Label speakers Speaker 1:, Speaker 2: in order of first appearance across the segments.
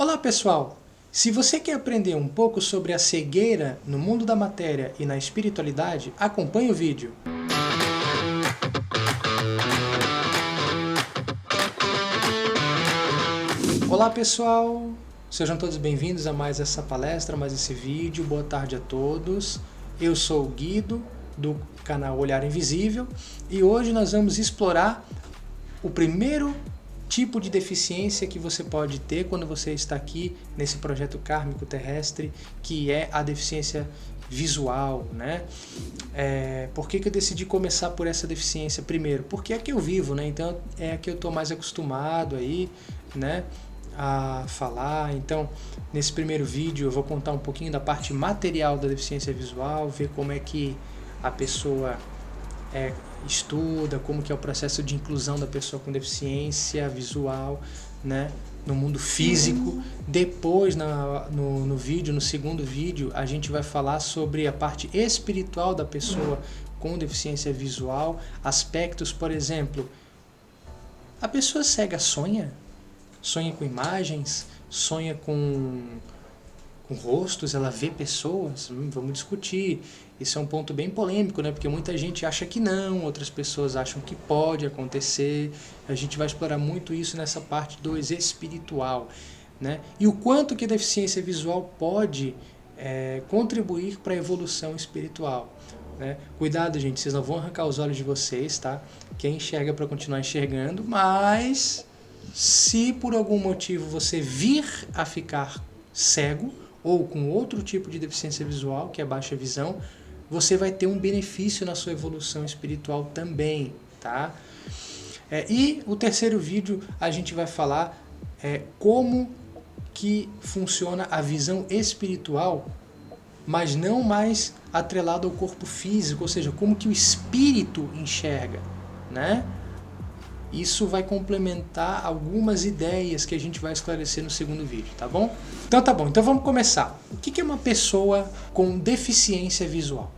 Speaker 1: Olá pessoal! Se você quer aprender um pouco sobre a cegueira no mundo da matéria e na espiritualidade, acompanhe o vídeo. Olá pessoal! Sejam todos bem-vindos a mais essa palestra, mais esse vídeo. Boa tarde a todos. Eu sou o Guido, do canal Olhar Invisível, e hoje nós vamos explorar o primeiro tipo de deficiência que você pode ter quando você está aqui nesse projeto kármico terrestre, que é a deficiência visual, né? Por que eu decidi começar por essa deficiência primeiro? Porque é que eu vivo, né? Então é a que eu estou mais acostumado aí, né, a falar. Então, nesse primeiro vídeo eu vou contar um pouquinho da parte material da deficiência visual, ver como é que a pessoa estuda, como que é o processo de inclusão da pessoa com deficiência visual, né, no mundo físico. Depois, no vídeo, no segundo vídeo, a gente vai falar sobre a parte espiritual da pessoa com deficiência visual, aspectos, por exemplo, a pessoa cega sonha com imagens, sonha com rostos, ela vê pessoas, vamos discutir. Isso é um ponto bem polêmico, né? Porque muita gente acha que não, outras pessoas acham que pode acontecer. A gente vai explorar muito isso nessa parte 2 espiritual, né? E o quanto que a deficiência visual pode contribuir para a evolução espiritual, né? Cuidado, gente, vocês não vão arrancar os olhos de vocês, tá? Quem enxerga para continuar enxergando, mas se por algum motivo você vir a ficar cego, ou com outro tipo de deficiência visual, que é baixa visão, você vai ter um benefício na sua evolução espiritual também, tá? E o terceiro vídeo a gente vai falar como que funciona a visão espiritual, mas não mais atrelado ao corpo físico, ou seja, como que o espírito enxerga, né? Isso vai complementar algumas ideias que a gente vai esclarecer no segundo vídeo, tá bom? Então tá bom, então vamos começar. O que é uma pessoa com deficiência visual?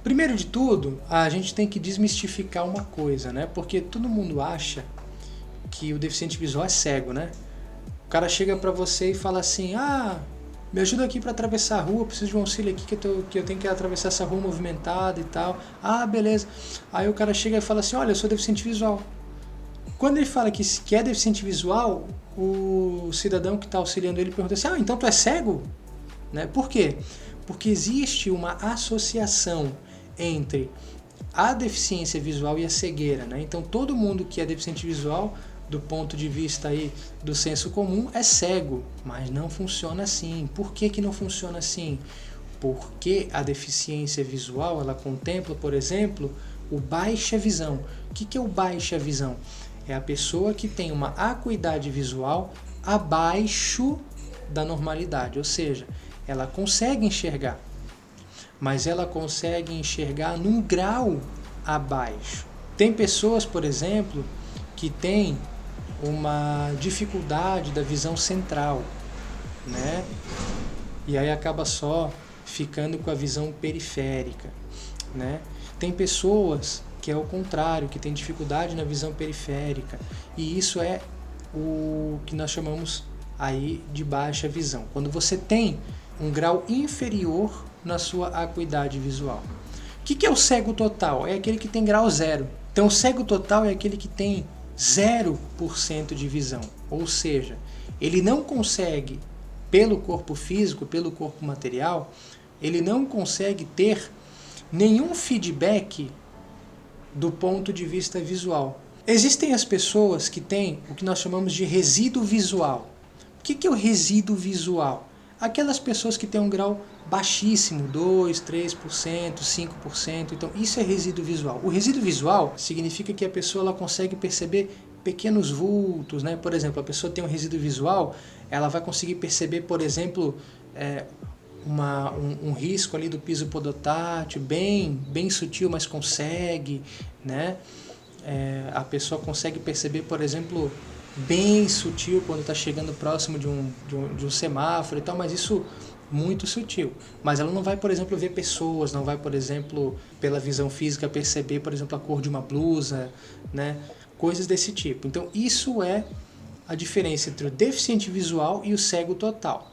Speaker 1: Primeiro de tudo, a gente tem que desmistificar uma coisa, né? Porque todo mundo acha que o deficiente visual é cego, né? O cara chega pra você e fala assim, me ajuda aqui para atravessar a rua, preciso de um auxílio aqui que eu tenho que atravessar essa rua movimentada e tal. Beleza. Aí o cara chega e fala assim, olha, eu sou deficiente visual. Quando ele fala que é deficiente visual, o cidadão que está auxiliando ele pergunta assim, então tu é cego? Né? Por quê? Porque existe uma associação entre a deficiência visual e a cegueira, né? Então todo mundo que é deficiente visual, do ponto de vista aí do senso comum, é cego, mas não funciona assim. Por que não funciona assim? Porque a deficiência visual, ela contempla, por exemplo, o baixa visão. O que é o baixa visão? É a pessoa que tem uma acuidade visual abaixo da normalidade, ou seja, ela consegue enxergar, mas ela consegue enxergar num grau abaixo. Tem pessoas, por exemplo, que têm uma dificuldade da visão central, né? E aí acaba só ficando com a visão periférica, né? Tem pessoas que é o contrário, que tem dificuldade na visão periférica, e isso é o que nós chamamos aí de baixa visão. Quando você tem um grau inferior na sua acuidade visual. O que é o cego total? É aquele que tem grau 0. Então o cego total é aquele que tem 0% de visão, ou seja, ele não consegue, pelo corpo físico, pelo corpo material, ele não consegue ter nenhum feedback do ponto de vista visual. Existem as pessoas que têm o que nós chamamos de resíduo visual. O que é o resíduo visual? Aquelas pessoas que têm um grau baixíssimo, 2%, 3%, 5%, então isso é resíduo visual. O resíduo visual significa que a pessoa ela consegue perceber pequenos vultos, né? Por exemplo, a pessoa tem um resíduo visual, ela vai conseguir perceber, por exemplo, um risco ali do piso podotátil, bem sutil, mas consegue, né? A pessoa consegue perceber, por exemplo, bem sutil quando está chegando próximo de um semáforo e tal, mas isso muito sutil. Mas ela não vai, por exemplo, ver pessoas, não vai, por exemplo, pela visão física perceber, por exemplo, a cor de uma blusa, né? Coisas desse tipo. Então isso é a diferença entre o deficiente visual e o cego total.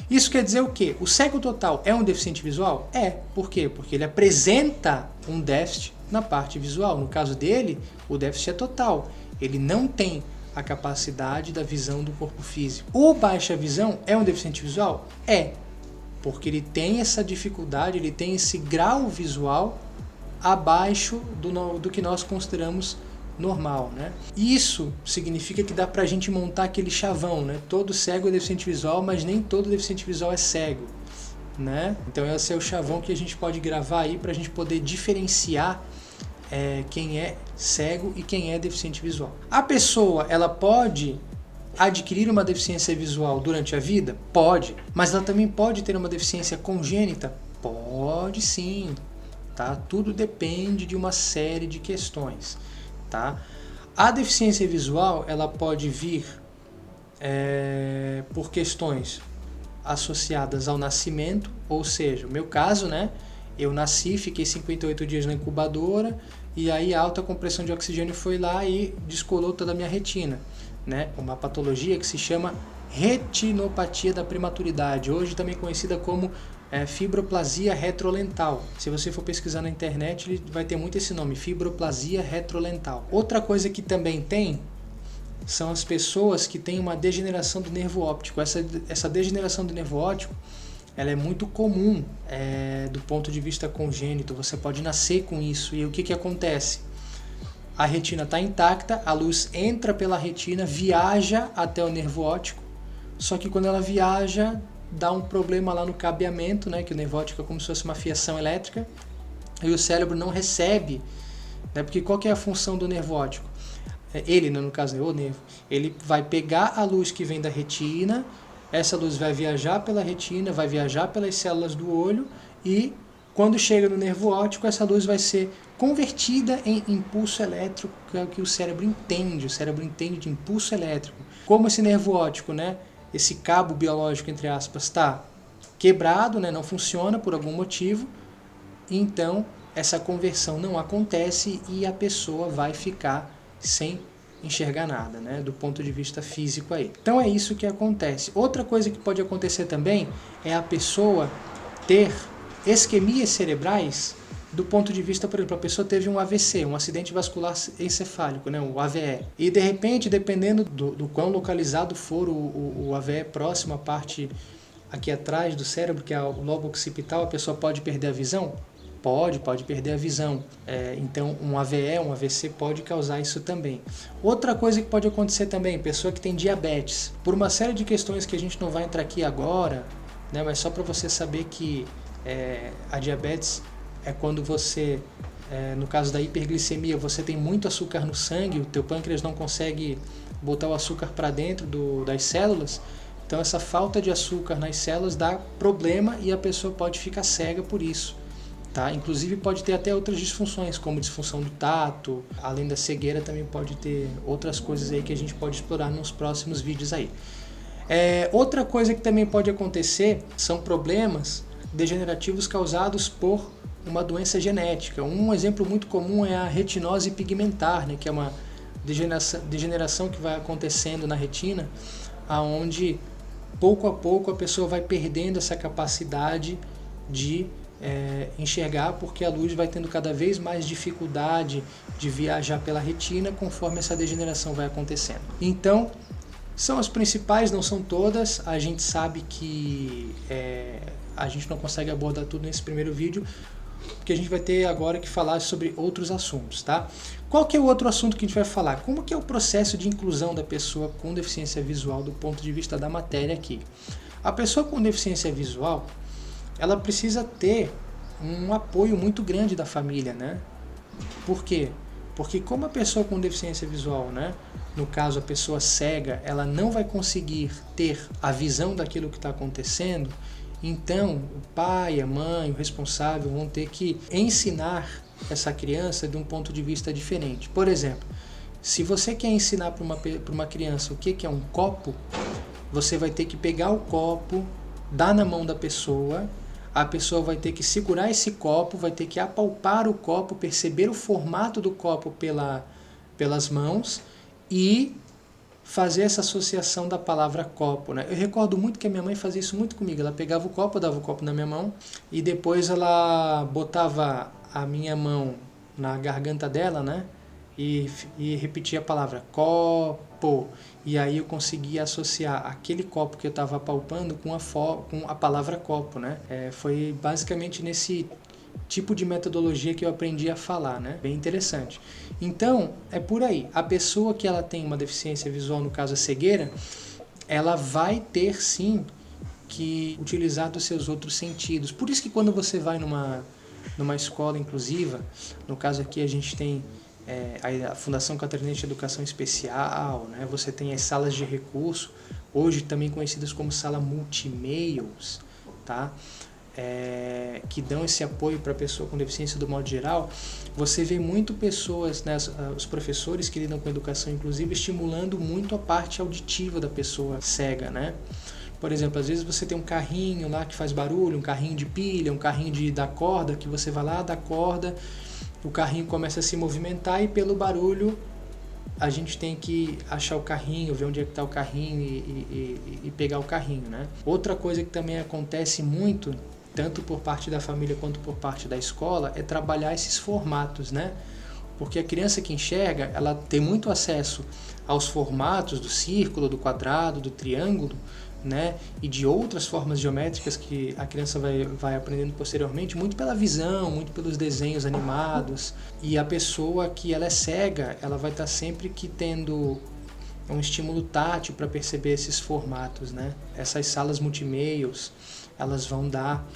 Speaker 1: Isso quer dizer o quê? O cego total é um deficiente visual? É. Por quê? Porque ele apresenta um déficit na parte visual. No caso dele, o déficit é total. Ele não tem a capacidade da visão do corpo físico. O baixa visão é um deficiente visual? É. Porque ele tem essa dificuldade, ele tem esse grau visual abaixo do que nós consideramos normal, né? Isso significa que dá pra gente montar aquele chavão, né? Todo cego é deficiente visual, mas nem todo deficiente visual é cego, né? Então esse é o chavão que a gente pode gravar aí pra gente poder diferenciar quem é cego e quem é deficiente visual. A pessoa, ela pode adquirir uma deficiência visual durante a vida? Pode. Mas ela também pode ter uma deficiência congênita? Pode sim. Tá? Tudo depende de uma série de questões. Tá? A deficiência visual ela pode vir por questões associadas ao nascimento, ou seja, o meu caso, né? Eu nasci, fiquei 58 dias na incubadora e aí a alta compressão de oxigênio foi lá e descolou toda a minha retina, né? Uma patologia que se chama retinopatia da prematuridade, hoje também conhecida como fibroplasia retrolental. Se você for pesquisar na internet, ele vai ter muito esse nome, fibroplasia retrolental. Outra coisa que também tem são as pessoas que têm uma degeneração do nervo óptico. Essa degeneração do nervo óptico ela é muito comum do ponto de vista congênito. Você pode nascer com isso. E o que acontece? A retina está intacta, a luz entra pela retina, viaja até o nervo óptico, só que quando ela viaja, dá um problema lá no cabeamento, né, que o nervo óptico é como se fosse uma fiação elétrica, e o cérebro não recebe, né, porque qual que é a função do nervo óptico? Ele, no caso, o nervo, ele vai pegar a luz que vem da retina, essa luz vai viajar pela retina, vai viajar pelas células do olho e quando chega no nervo óptico, essa luz vai ser convertida em impulso elétrico, que é o que o cérebro entende. O cérebro entende de impulso elétrico. Como esse nervo óptico, né, esse cabo biológico, entre aspas, está quebrado, né, não funciona por algum motivo, então essa conversão não acontece e a pessoa vai ficar sem enxergar nada, né, do ponto de vista físico aí. Então é isso que acontece. Outra coisa que pode acontecer também é a pessoa ter isquemias cerebrais do ponto de vista, por exemplo, a pessoa teve um AVC, um acidente vascular encefálico, né, o AVE. E de repente, dependendo do quão localizado for o AVE próximo à parte aqui atrás do cérebro, que é o lobo occipital, a pessoa pode perder a visão? Pode perder a visão. Então, um AVE, um AVC pode causar isso também. Outra coisa que pode acontecer também, pessoa que tem diabetes. Por uma série de questões que a gente não vai entrar aqui agora, né, mas só para você saber que a diabetes é quando você, no caso da hiperglicemia, você tem muito açúcar no sangue, o teu pâncreas não consegue botar o açúcar para dentro das células, então essa falta de açúcar nas células dá problema e a pessoa pode ficar cega por isso. Tá? Inclusive pode ter até outras disfunções, como disfunção do tato, além da cegueira também pode ter outras coisas aí que a gente pode explorar nos próximos vídeos aí. Outra coisa que também pode acontecer são problemas degenerativos causados por uma doença genética. Um exemplo muito comum é a retinose pigmentar, né, que é uma degeneração que vai acontecendo na retina, aonde pouco a pouco a pessoa vai perdendo essa capacidade de enxergar, porque a luz vai tendo cada vez mais dificuldade de viajar pela retina conforme essa degeneração vai acontecendo. Então, são as principais, não são todas. A gente sabe que a gente não consegue abordar tudo nesse primeiro vídeo, porque a gente vai ter agora que falar sobre outros assuntos, tá? Qual que é o outro assunto que a gente vai falar? Como que é o processo de inclusão da pessoa com deficiência visual do ponto de vista da matéria aqui? A pessoa com deficiência visual, ela precisa ter um apoio muito grande da família, né? Por quê? Porque como a pessoa com deficiência visual, né, no caso a pessoa cega, ela não vai conseguir ter a visão daquilo que está acontecendo, então o pai, a mãe, o responsável vão ter que ensinar essa criança de um ponto de vista diferente. Por exemplo, se você quer ensinar para uma criança o que é um copo, você vai ter que pegar o copo, dar na mão da pessoa, a pessoa vai ter que segurar esse copo, vai ter que apalpar o copo, perceber o formato do copo pelas mãos e fazer essa associação da palavra copo, né? Eu recordo muito que a minha mãe fazia isso muito comigo. Ela pegava o copo, dava o copo na minha mão e depois ela botava a minha mão na garganta dela, né? E repetia a palavra copo. E aí eu conseguia associar aquele copo que eu estava apalpando com a palavra copo, né? Foi basicamente nesse tipo de metodologia que eu aprendi a falar, né? Bem interessante. Então, é por aí. A pessoa que ela tem uma deficiência visual, no caso a cegueira, ela vai ter sim que utilizar dos seus outros sentidos. Por isso que quando você vai numa escola inclusiva, no caso aqui a gente tem a Fundação Catarinense de Educação Especial, né? Você tem as salas de recurso, hoje também conhecidas como sala multimeios, tá? Que dão esse apoio para a pessoa com deficiência do modo geral. Você vê muito pessoas, né, os professores que lidam com educação inclusiva, estimulando muito a parte auditiva da pessoa cega, né? Por exemplo, às vezes você tem um carrinho lá que faz barulho, um carrinho de pilha, um carrinho da corda, que você vai lá, dá corda, o carrinho começa a se movimentar e pelo barulho a gente tem que achar o carrinho, ver onde é que está o carrinho e pegar o carrinho, né? Outra coisa que também acontece muito, tanto por parte da família quanto por parte da escola, é trabalhar esses formatos, né? Porque a criança que enxerga, ela tem muito acesso aos formatos do círculo, do quadrado, do triângulo, né? E de outras formas geométricas que a criança vai aprendendo posteriormente, muito pela visão, muito pelos desenhos animados. E a pessoa que ela é cega, ela vai estar sempre que tendo um estímulo tátil para perceber esses formatos, né? Essas salas multimeios, elas vão dar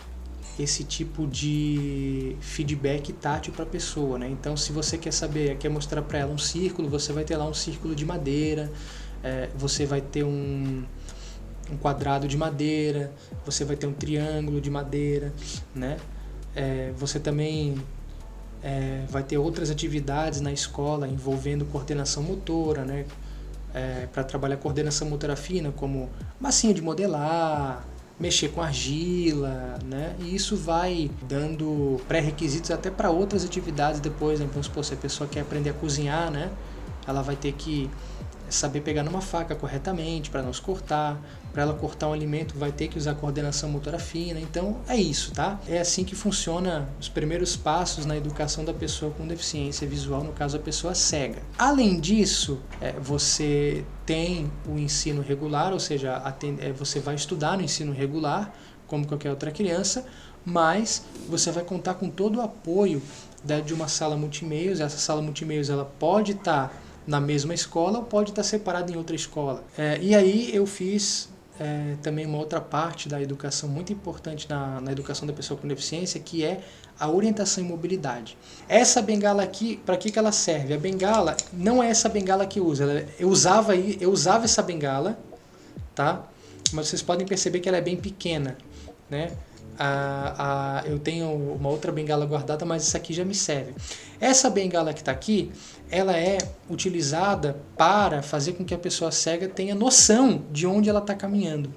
Speaker 1: esse tipo de feedback tátil para a pessoa, né? Então, se você quer mostrar para ela um círculo, você vai ter lá um círculo de madeira, você vai ter um quadrado de madeira, você vai ter um triângulo de madeira, né? Você também vai ter outras atividades na escola envolvendo coordenação motora, né? Para trabalhar coordenação motora fina, como massinha de modelar, mexer com argila, né? E isso vai dando pré-requisitos até para outras atividades depois, né? Então, se a pessoa quer aprender a cozinhar, né? Ela vai ter que saber pegar numa faca corretamente para não se cortar. Para ela cortar um alimento vai ter que usar coordenação motora fina. Então é isso, tá? É assim que funciona os primeiros passos na educação da pessoa com deficiência visual, no caso a pessoa cega. Além disso, você tem o ensino regular, ou seja, você vai estudar no ensino regular, como qualquer outra criança, mas você vai contar com todo o apoio de uma sala multimeios. Essa sala multimeios ela pode estar na mesma escola ou pode estar separada em outra escola. E aí eu fiz também uma outra parte da educação muito importante na educação da pessoa com deficiência, que é a orientação e mobilidade. Essa bengala aqui, para que ela serve? A bengala não é essa bengala que usa. Eu usava essa bengala, tá? Mas vocês podem perceber que ela é bem pequena, né? Eu tenho uma outra bengala guardada, mas essa aqui já me serve. Essa bengala que está aqui, ela é utilizada para fazer com que a pessoa cega tenha noção de onde ela está caminhando.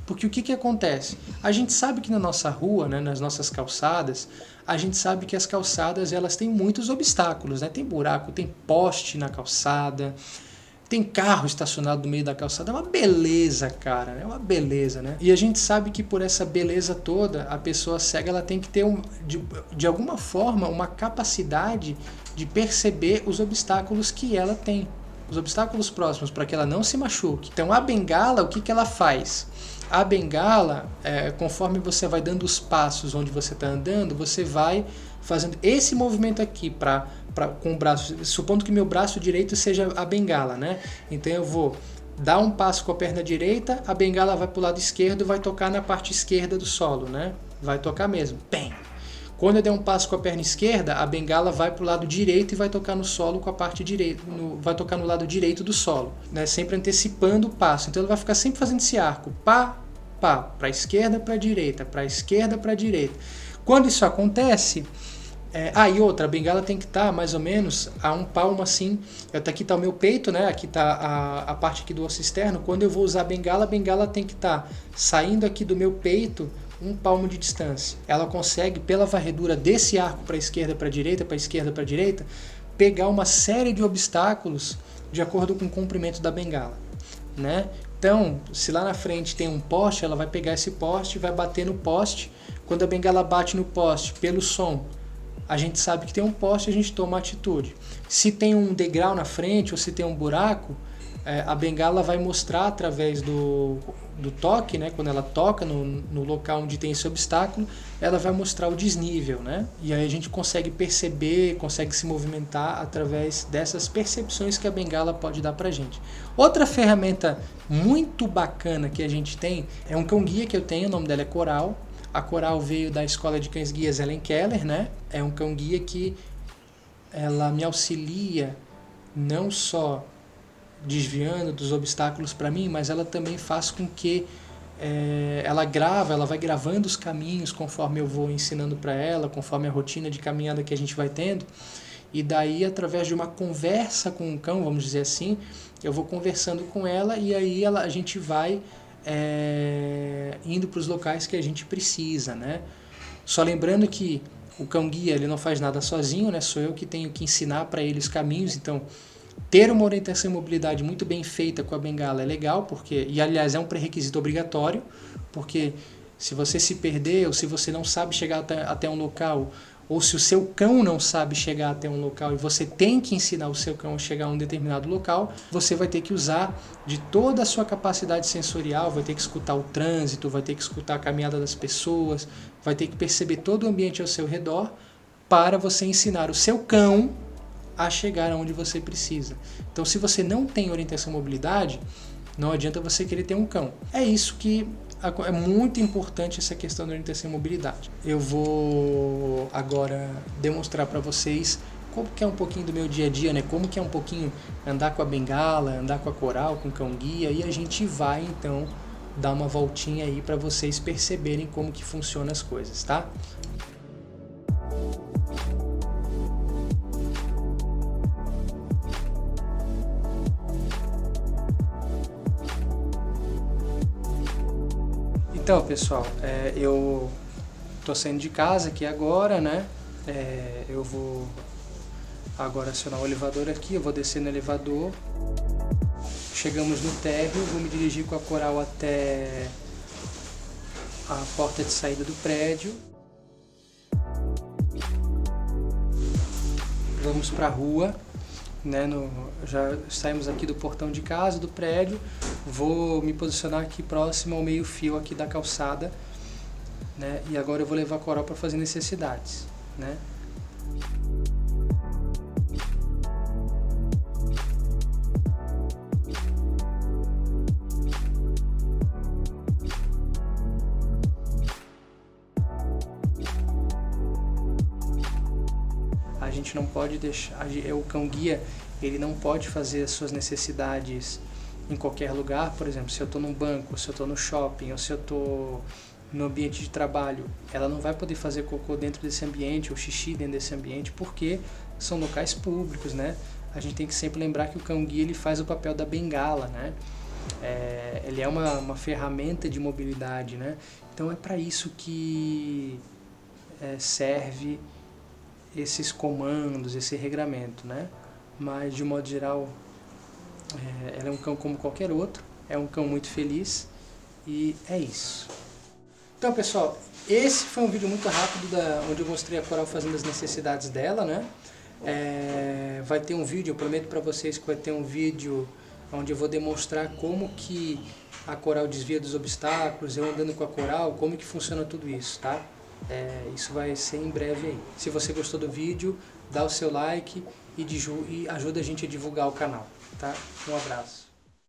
Speaker 1: Porque o que acontece? A gente sabe que na nossa rua, né, nas nossas calçadas, a gente sabe que as calçadas elas têm muitos obstáculos, né? Tem buraco, tem poste na calçada, tem carro estacionado no meio da calçada. É uma beleza, cara, é uma beleza, né? E a gente sabe que por essa beleza toda, a pessoa cega ela tem que ter, de alguma forma, uma capacidade de perceber os obstáculos que ela tem, os obstáculos próximos, para que ela não se machuque. Então a bengala, o que ela faz? A bengala, conforme você vai dando os passos onde você está andando, você vai fazendo esse movimento aqui com o braço, supondo que meu braço direito seja a bengala, né? Então eu vou dar um passo com a perna direita, a bengala vai para o lado esquerdo, vai tocar na parte esquerda do solo, né? Vai tocar mesmo. Bem. Quando eu der um passo com a perna esquerda, a bengala vai para o lado direito e vai tocar no solo com a parte direita, vai tocar no lado direito do solo, né? Sempre antecipando o passo. Então ele vai ficar sempre fazendo esse arco, pá, pá, para a esquerda, para a direita, para a esquerda, para a direita. Quando isso acontece, e outra, a bengala tem que estar mais ou menos a um palmo assim. Aqui está o meu peito, né? Aqui está a parte aqui do osso externo. Quando eu vou usar a bengala tem que estar saindo aqui do meu peito um palmo de distância. Ela consegue, pela varredura desse arco para a esquerda, para a direita, para a esquerda, para a direita, pegar uma série de obstáculos de acordo com o comprimento da bengala. né? Então, se lá na frente tem um poste, ela vai pegar esse poste e vai bater no poste. Quando a bengala bate no poste, pelo som, a gente sabe que tem um poste, a gente toma atitude. Se tem um degrau na frente ou se tem um buraco, a bengala vai mostrar através do toque, né? Quando ela toca no local onde tem esse obstáculo, ela vai mostrar o desnível, né? E aí a gente consegue perceber, consegue se movimentar através dessas percepções que a bengala pode dar pra gente. Outra ferramenta muito bacana que a gente tem é um cão-guia que eu tenho, o nome dela é Coral. A Coral veio da escola de cães-guias Helen Keller, né? É um cão-guia que ela me auxilia não só desviando dos obstáculos para mim, mas ela também faz com que ela vai gravando os caminhos conforme eu vou ensinando para ela, conforme a rotina de caminhada que a gente vai tendo. E daí, através de uma conversa com o cão, vamos dizer assim, eu vou conversando com ela e aí a gente vai indo para os locais que a gente precisa, né? Só lembrando que o cão-guia ele não faz nada sozinho, né? Sou eu que tenho que ensinar para ele os caminhos, então ter uma orientação e mobilidade muito bem feita com a bengala é legal, e aliás é um pré-requisito obrigatório, porque se você se perder ou se você não sabe chegar até um local, ou se o seu cão não sabe chegar até um local e você tem que ensinar o seu cão a chegar a um determinado local, você vai ter que usar de toda a sua capacidade sensorial, vai ter que escutar o trânsito, vai ter que escutar a caminhada das pessoas, vai ter que perceber todo o ambiente ao seu redor para você ensinar o seu cão a chegar aonde você precisa. Então, se você não tem orientação e mobilidade, não adianta você querer ter um cão. É isso que é muito importante, essa questão da orientação e mobilidade. Eu vou agora demonstrar para vocês como que é um pouquinho do meu dia a dia, né? Como que é um pouquinho andar com a bengala, andar com a Coral, com o cão-guia, e a gente vai então dar uma voltinha aí para vocês perceberem como que funcionam as coisas, tá? Então, pessoal, eu tô saindo de casa aqui agora, né? Eu vou agora acionar o elevador aqui, eu vou descer no elevador. Chegamos no térreo, vou me dirigir com a Coral até a porta de saída do prédio. Vamos para a rua, né? Já saímos aqui do portão de casa, do prédio. Vou me posicionar aqui próximo ao meio-fio aqui da calçada, né? E agora eu vou levar a Coral para fazer necessidades, né? A gente não pode deixar, o cão-guia, ele não pode fazer as suas necessidades em qualquer lugar. Por exemplo, se eu estou num banco, se eu estou no shopping, ou se eu estou no ambiente de trabalho, ela não vai poder fazer cocô dentro desse ambiente, ou xixi dentro desse ambiente, porque são locais públicos, né? A gente tem que sempre lembrar que o cão-guia ele faz o papel da bengala, né? Ele é uma ferramenta de mobilidade, né? Então é para isso que serve esses comandos, esse regramento, né? Mas de um modo geral, ela é um cão como qualquer outro, é um cão muito feliz e é isso. Então, pessoal, esse foi um vídeo muito rápido onde eu mostrei a Coral fazendo as necessidades dela, né? Vai ter um vídeo, eu prometo para vocês que vai ter um vídeo onde eu vou demonstrar como que a Coral desvia dos obstáculos, eu andando com a Coral, como que funciona tudo isso, tá? Isso vai ser em breve aí. Se você gostou do vídeo, dá o seu like e ajuda a gente a divulgar o canal, tá? Um abraço.